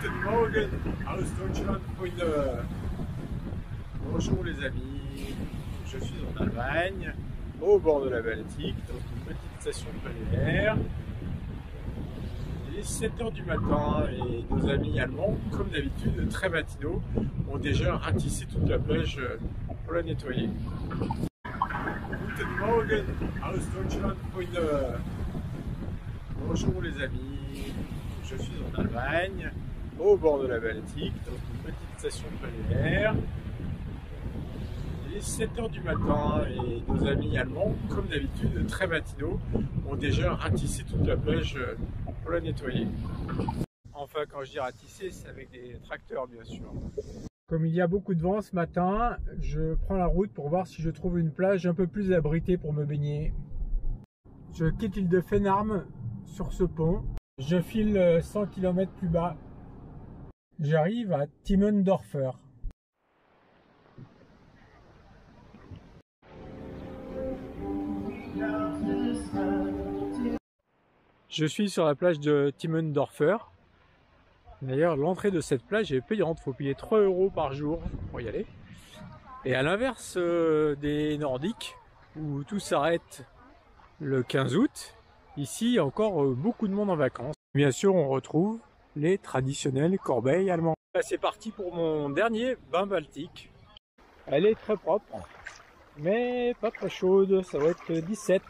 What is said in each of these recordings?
Guten Morgen aus Deutschland, Freunde. Bonjour les amis, je suis en Allemagne, au bord de la Baltique, dans une petite station balnéaire. Il est 7 h du matin et nos amis allemands, comme d'habitude, très matinaux, ont déjà ratissé toute la plage pour la nettoyer. Guten Morgen aus Deutschland, Freunde. Bonjour les amis, je suis en Allemagne, au bord de la Baltique, dans une petite station balnéaire. Il est 7 h du matin et nos amis allemands, comme d'habitude, très matinaux, ont déjà ratissé toute la plage pour la nettoyer. Enfin, quand je dis ratisser, c'est avec des tracteurs, bien sûr. Comme il y a beaucoup de vent ce matin, je prends la route pour voir si je trouve une plage un peu plus abritée pour me baigner. Je quitte l'île de Fenarm sur ce pont. Je file 100 km plus bas. J'arrive à Timmendorfer. Je suis sur la plage de Timmendorfer. D'ailleurs, l'entrée de cette plage est payante. Il faut payer 3 € par jour pour y aller. Et à l'inverse des Nordiques, où tout s'arrête le 15 août, ici, il y a encore beaucoup de monde en vacances. Bien sûr, on retrouve les traditionnelles corbeilles allemandes. C'est parti pour mon dernier bain baltique. Elle est très propre, mais pas très chaude. Ça va être 17.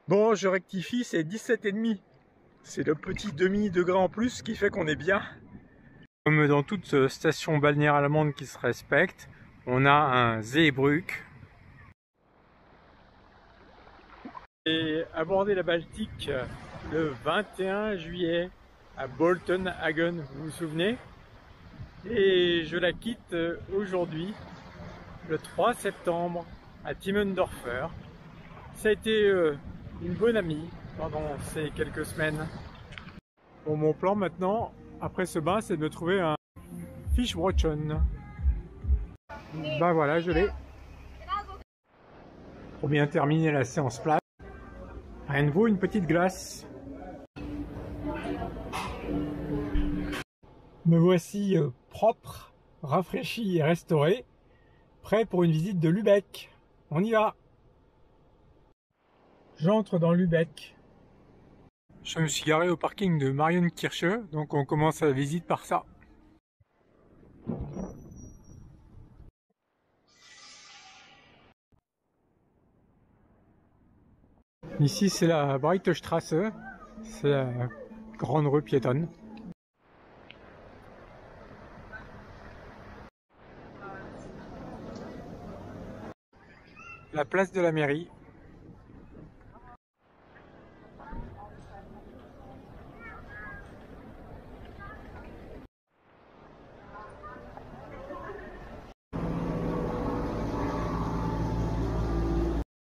Bon, je rectifie, c'est 17,5. C'est le petit demi-degré en plus qui fait qu'on est bien. Comme dans toute station balnéaire allemande qui se respecte, on a un Seebrück. J'ai abordé la Baltique le 21 juillet à Boltenhagen, vous vous souvenez? Et je la quitte aujourd'hui, le 3 septembre, à Timmendorfer. Ça a été une bonne amie pendant ces quelques semaines. Bon, mon plan maintenant, après ce bain, c'est de me trouver un Fischbrötchen. Ben voilà, je l'ai. Pour bien terminer la séance plage, rien ne vaut une petite glace. Me voici propre, rafraîchi et restauré, prêt pour une visite de Lübeck. On y va! J'entre dans Lübeck. Je me suis garé au parking de Marienkirche, donc on commence la visite par ça. Ici c'est la Breite Straße, c'est la grande rue piétonne. La place de la mairie.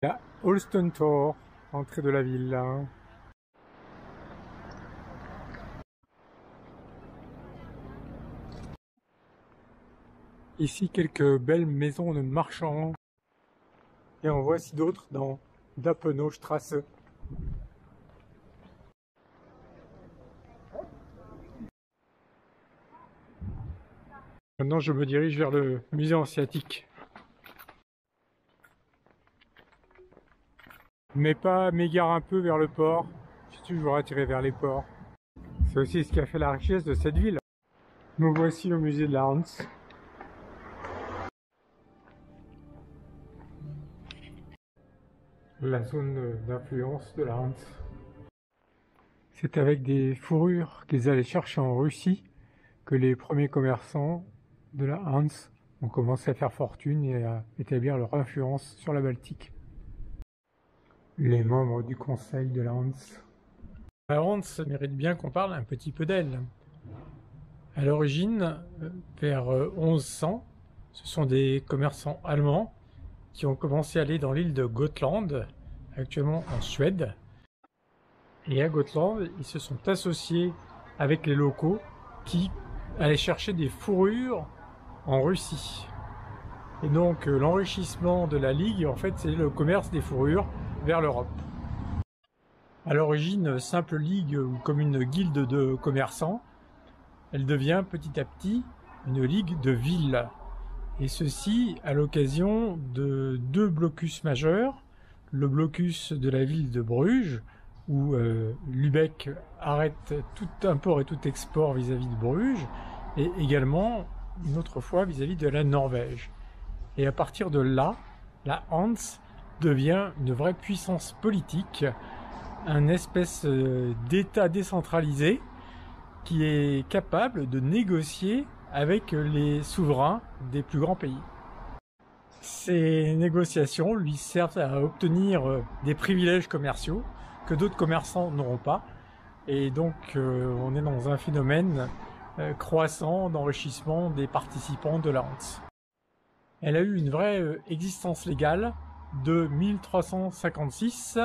La Holstentor, entrée de la ville là. Ici quelques belles maisons de marchands. Et en voici d'autres dans Dappenaustrasse. Maintenant je me dirige vers le musée hanséatique. Mais pas m'égare un peu vers le port. Je suis toujours attiré vers les ports. C'est aussi ce qui a fait la richesse de cette ville. Nous voici au musée de la Hans. La zone d'influence de la Hans. C'est avec des fourrures qu'ils allaient chercher en Russie que les premiers commerçants de la Hans ont commencé à faire fortune et à établir leur influence sur la Baltique. Les membres du conseil de la Hans. La Hans mérite bien qu'on parle un petit peu d'elle. À l'origine, vers 1100, ce sont des commerçants allemands qui ont commencé à aller dans l'île de Gotland, actuellement en Suède. Et à Gotland, ils se sont associés avec les locaux qui allaient chercher des fourrures en Russie. Et donc l'enrichissement de la Ligue, en fait, c'est le commerce des fourrures vers l'Europe. À l'origine, simple ligue ou comme une guilde de commerçants, elle devient petit à petit une ligue de villes. Et ceci à l'occasion de deux blocus majeurs. Le blocus de la ville de Bruges, où Lübeck arrête tout import et tout export vis-à-vis de Bruges, et également une autre fois vis-à-vis de la Norvège. Et à partir de là, la Hanse devient une vraie puissance politique, un espèce d'État décentralisé qui est capable de négocier avec les souverains des plus grands pays. Ces négociations lui servent à obtenir des privilèges commerciaux que d'autres commerçants n'auront pas. Et donc on est dans un phénomène croissant d'enrichissement des participants de la Hanse. Elle a eu une vraie existence légale de 1356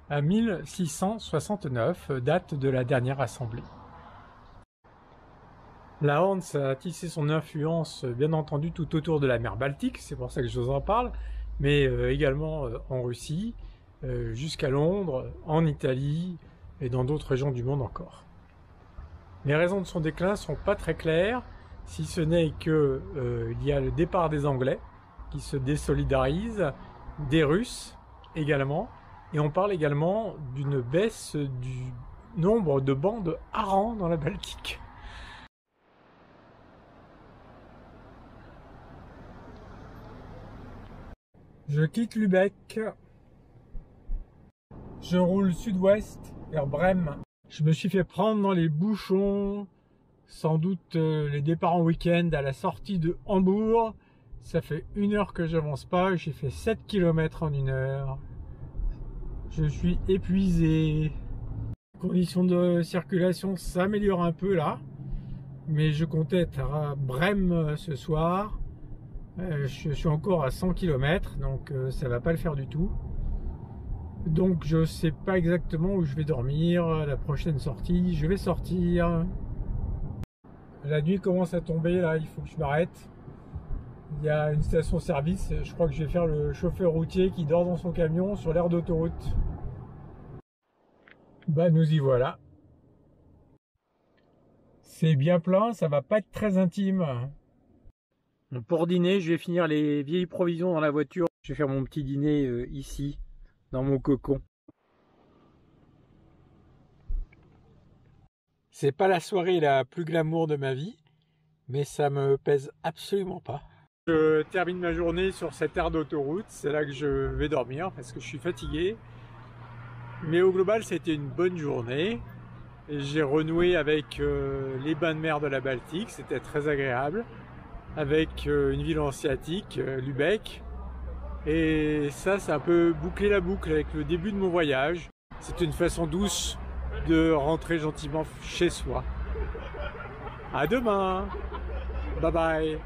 à 1669, date de la dernière assemblée. La Hanse a tissé son influence, bien entendu, tout autour de la mer Baltique, c'est pour ça que je vous en parle, mais également en Russie, jusqu'à Londres, en Italie et dans d'autres régions du monde encore. Les raisons de son déclin ne sont pas très claires, si ce n'est qu'il y a le départ des Anglais qui se désolidarisent, des Russes également, et on parle également d'une baisse du nombre de bandes harengs dans la Baltique. Je quitte Lübeck, je roule sud-ouest vers Brême. Je me suis fait prendre dans les bouchons, sans doute les départs en week-end à la sortie de Hambourg. Ça fait 1 heure que j'avance pas, j'ai fait 7 km en 1 heure. Je suis épuisé. Les conditions de circulation s'améliorent un peu là, mais je comptais être à Brême ce soir. Je suis encore à 100 km, donc ça va pas le faire du tout. Donc je sais pas exactement où je vais dormir. La prochaine sortie, je vais sortir. La nuit commence à tomber là, il faut que je m'arrête. Il y a une station-service, je crois que je vais faire le chauffeur routier qui dort dans son camion sur l'aire d'autoroute. Bah nous y voilà. C'est bien plein, ça va pas être très intime. Pour dîner, je vais finir les vieilles provisions dans la voiture. Je vais faire mon petit dîner ici, dans mon cocon. C'est pas la soirée la plus glamour de ma vie, mais ça me pèse absolument pas. Je termine ma journée sur cette aire d'autoroute, c'est là que je vais dormir parce que je suis fatigué. Mais au global, c'était une bonne journée. J'ai renoué avec les bains de mer de la Baltique, c'était très agréable. Avec une ville hanséatique, Lübeck. Et ça a un peu bouclé la boucle avec le début de mon voyage. C'est une façon douce de rentrer gentiment chez soi. À demain. Bye bye.